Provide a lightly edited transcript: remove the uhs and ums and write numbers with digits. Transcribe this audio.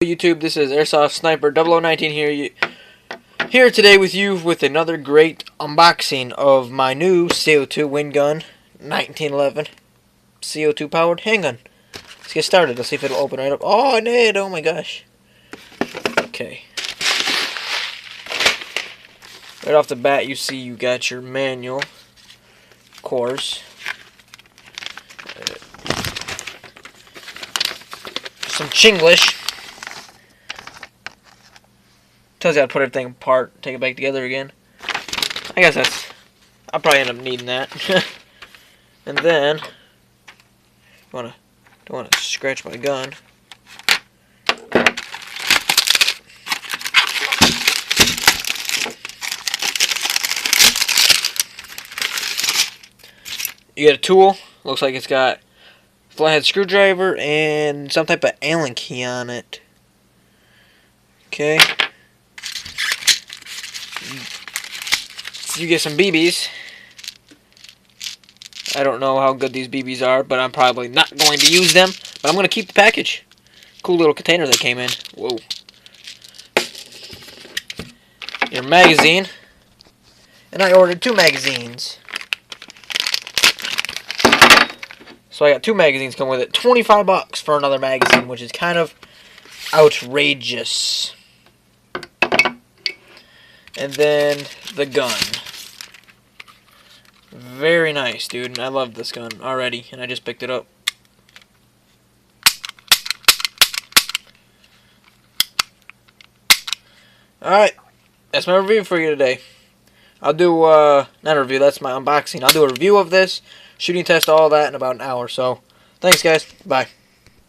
YouTube, this is Airsoft Sniper 0019 here today with you with another great unboxing of my new CO2 wind gun 1911 CO2 powered handgun. Let's get started. Let's see if it'll open right up. Oh, it did. Oh my gosh. Okay. Right off the bat, you see you got your manual, of course. Some Chinglish. Tells you how to put everything apart, take it back together again. I guess I'll probably end up needing that. And then, don't wanna scratch my gun. You get a tool. Looks like it's got flathead screwdriver and some type of Allen key on it. Okay. You get some BBs. I don't know how good these BBs are, but I'm probably not going to use them. But I'm going to keep the package. Cool little container that came in. Whoa. Your magazine. And I ordered 2 magazines. So I got 2 magazines come with it. $25 for another magazine, which is kind of outrageous. And then the gun. Very nice, dude. I love this gun already, and I just picked it up. Alright. That's my review for you today. I'll do, not a review, that's my unboxing. I'll do a review of this, shooting test, all that in about an hour. So, thanks guys. Bye.